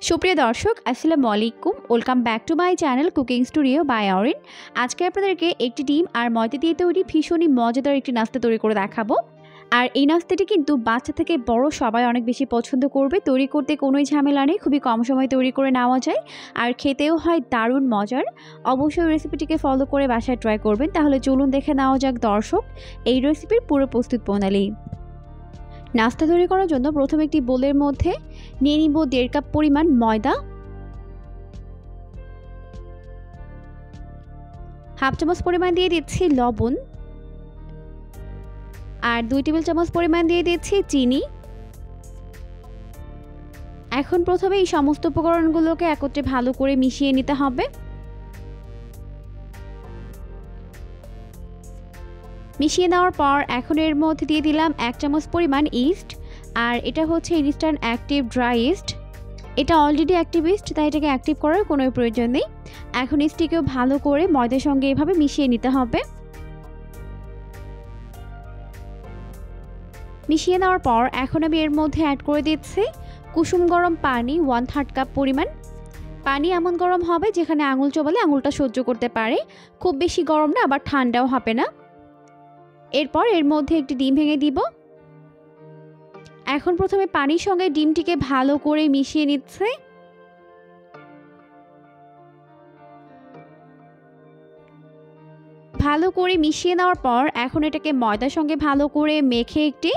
সুপ্রিয় দর্শক আসসালামু আলাইকুম welcome back to my channel cooking studio by Arin. আজকে আপনাদেরকে একটি ডিম আর ময়দা দিয়ে তৈরি ভীষণই মজাদার একটি নাস্তা তৈরি করে দেখাবো। আর এই নাস্তাটি কিন্তু বাচ্চা থেকে বড় সবাই অনেক বেশি পছন্দ করবে। তৈরি করতে কোনোই ঝামেলা নেই, খুবই কম সময়ে তৈরি করে নেওয়া যায় আর খেতেও হয় দারুণ মজার। অবশ্যই রেসিপিটিকে ফলো করে বাসায় ট্রাই করবেন। তাহলে চলুন দেখে নেওয়া যাক দর্শক এই রেসিপির পুরো প্রস্তুত প্রণালী। নাস্তা তৈরি করার জন্য প্রথমে একটি বোলের মধ্যে নিয়ে নিব 1.5 কাপ পরিমাণ ময়দা, হাফ চামচ পরিমাণ দিয়ে দিচ্ছি লবণ আর 2 টেবিল চামচ পরিমাণ দিয়ে দিচ্ছি চিনি। এখন প্রথমে এই সমস্ত উপকরণগুলোকে একত্রে ভালো করে মিশিয়ে নিতে হবে। মিশিয়ে নেওয়ার পর এখন এর মধ্যে দিয়ে দিলাম 1 চামচ পরিমাণ ইস্ট, আর এটা হচ্ছে ইনস্ট্যান্ট অ্যাক্টিভ ড্রাই ইস্ট। এটা অলরেডি অ্যাক্টিভ ইস্ট, তাই এটাকে অ্যাক্টিভ করার কোনো প্রয়োজন নেই। এখন ইস্টটিকেও ভালো করে ময়দার সঙ্গে এভাবে মিশিয়ে নিতে হবে। মিশিয়ে নেওয়ার পর এখন আমি এর মধ্যে অ্যাড করে দিচ্ছি কুসুম গরম পানি 1/3 কাপ পরিমাণ। পানি এমন গরম হবে যেখানে আঙুল চোবালে আঙুলটা সহ্য করতে পারে, খুব বেশি গরম না আবার ঠান্ডাও হবে না। এরপর এর মধ্যে একটি ডিম ভেঙে দিব। এখন প্রথমে পানির সঙ্গে ডিমটিকে ভালো করে মিশিয়ে নিচ্ছে। ভালো করে মিশিয়ে নেওয়ার পর এখন এটাকে ময়দার সঙ্গে ভালো করে মেখে একটি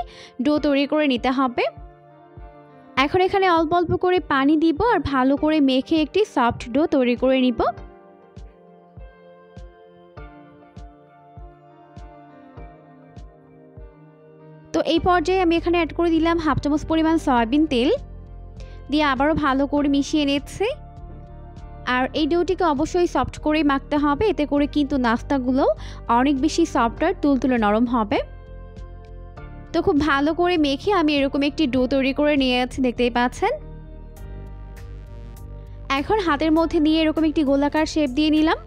ডো তৈরি করে নিতে হবে। এখন এখানে অল্প অল্প করে পানি দিব আর ভালো করে মেখে একটি সফট ডো তৈরি করে নিব। তো এই পর্যায়ে আমি এখানে অ্যাড করে দিলাম হাফ চামচ পরিমাণ সয়াবিন তেল, দিয়ে আবারও ভালো করে মিশিয়ে নিচ্ছি। আর এই ডোটিকে অবশ্যই সফট করেই মাখতে হবে, এতে করে কিন্তু নাস্তাগুলো অনেক বেশি সফট আর তুলতুলে নরম হবে। তো খুব ভালো করে মেখে আমি এরকম একটি ডো তৈরি করে নিয়েছি, দেখতেই পাচ্ছেন। এখন হাতের মধ্যে নিয়ে এরকম একটি গোলাকার শেপ দিয়ে নিলাম।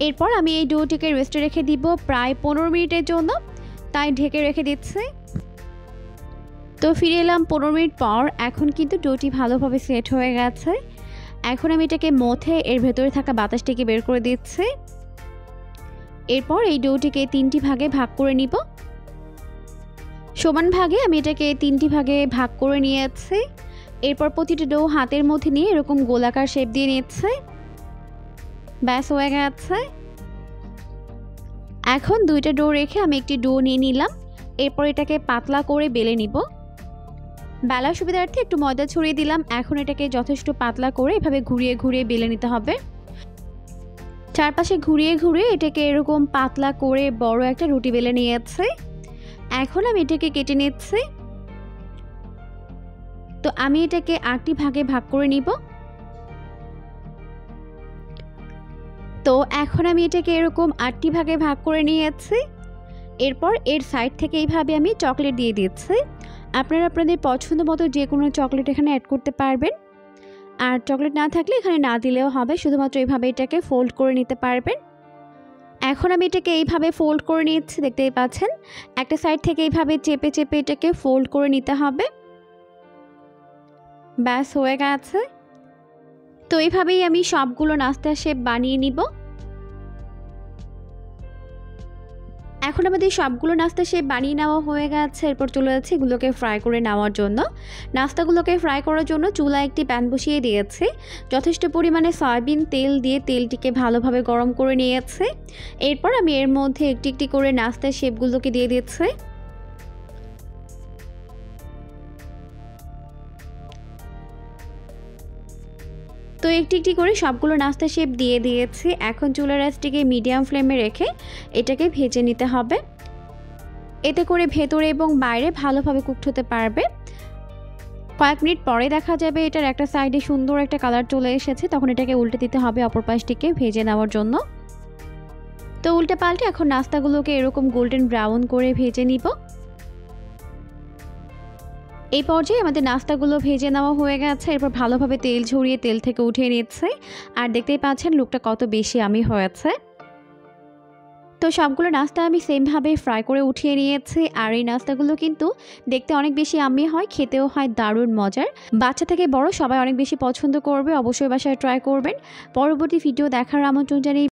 এরপর আমি এই ডোটিকে রেস্টে রেখে দিব প্রায় 15 মিনিটের জন্য, তাই ঢেকে রেখে দিচ্ছি। তো ফিরে এলাম 15 মিনিট পর। এখন কিন্তু ডোটি ভালোভাবে সেট হয়ে গেছে। এখন আমি এটাকে মথে এর ভেতরে থাকা বাতাসটিকে বের করে দিচ্ছি। এরপর এই ডোটিকে 3টি ভাগে ভাগ করে নিব। সমান ভাগে আমি এটাকে 3টি ভাগে ভাগ করে নিয়েছি। এরপর প্রতিটা ডো হাতের মধ্যে নিয়ে এরকম গোলাকার শেপ দিয়ে নিচ্ছে। ব্যাস হয়ে গেছে। এখন 2টা ডো রেখে আমি একটি ডো নিয়ে নিলাম। এরপর এটাকে পাতলা করে বেলে নিব। বেলার সুবিধার্থে একটু ময়দা ছড়িয়ে দিলাম। এখন এটাকে যথেষ্ট পাতলা করে এভাবে ঘুরিয়ে ঘুরিয়ে বেলে নিতে হবে। চারপাশে ঘুরিয়ে ঘুরিয়ে এটাকে এরকম পাতলা করে বড় একটা রুটি বেলে নিয়েছে। এখন আমি এটাকে কেটে নিচ্ছি। তো আমি এটাকে 8টি ভাগে ভাগ করে নিব। তো এখন আমি এটাকে এরকম 8টি ভাগে ভাগ করে নিয়েছি। এরপর এর সাইড থেকে এইভাবে আমি চকলেট দিয়ে দিচ্ছি। আপনারা আপনাদের পছন্দ মতো যে কোনো চকলেট এখানে অ্যাড করতে পারবেন, আর চকলেট না থাকলে এখানে না দিলেও হবে, শুধুমাত্র এইভাবে এটাকে ফোল্ড করে নিতে পারবেন। এখন আমি এটাকে এইভাবে ফোল্ড করে নিচ্ছি, দেখতেই পাচ্ছেন। একটা সাইড থেকে এইভাবে চেপে চেপে এটাকে ফোল্ড করে নিতে হবে। ব্যাস হয়ে গেছে। তো এইভাবেই আমি সবগুলো নাস্তার শেপ বানিয়ে নিব। এখন আমাদের সবগুলো নাস্তা শেপ বানিয়ে নেওয়া হয়ে গেছে। এরপর চলে যাচ্ছে এগুলোকে ফ্রাই করে নেওয়ার জন্য। নাস্তাগুলোকে ফ্রাই করার জন্য চুলায় একটি প্যান বসিয়ে দিয়েছি। যথেষ্ট পরিমাণে সয়াবিন তেল দিয়ে তেলটিকে ভালোভাবে গরম করে নিয়েছে। এরপর আমি এর মধ্যে একটি একটি করে নাস্তার শেপগুলোকে দিয়ে দিচ্ছি। তো একটি একটি করে সবগুলো নাস্তা শেপ দিয়ে দিয়েছি। এখন চুলার আঁচটিকে মিডিয়াম ফ্লেমে রেখে এটাকে ভেজে নিতে হবে। এতে করে ভেতরে এবং বাইরে ভালোভাবে কুকড হতে পারবে। কয়েক মিনিট পরে দেখা যাবে এটার একটা সাইডে সুন্দর একটা কালার চলে এসেছে, তখন এটাকে উল্টে দিতে হবে অপর পাশটিকে ভেজে নেওয়ার জন্য। তো উল্টে পাল্টে এখন নাস্তাগুলোকে এরকম গোল্ডেন ব্রাউন করে ভেজে নিব। এই পর্যায়ে আমাদের নাস্তাগুলো ভেজে নেওয়া হয়ে গেছে। এরপর ভালোভাবে তেল ঝরিয়ে তেল থেকে উঠিয়ে নিচ্ছে। আর দেখতেই পাচ্ছেন লুকটা কত বেশি ইয়ামি হয়েছে। তো তো সবগুলো নাস্তা আমি সেমভাবে ফ্রাই করে উঠিয়ে নিয়েছি। আর এই নাস্তাগুলো কিন্তু দেখতে অনেক বেশি ইয়াম্মি হয়, খেতেও হয় দারুণ মজার। বাচ্চা থেকে বড় সবাই অনেক বেশি পছন্দ করবে। অবশ্যই বাসায় ট্রাই করবেন। পরবর্তী ভিডিও দেখার আমন্ত্রণ জানিয়ে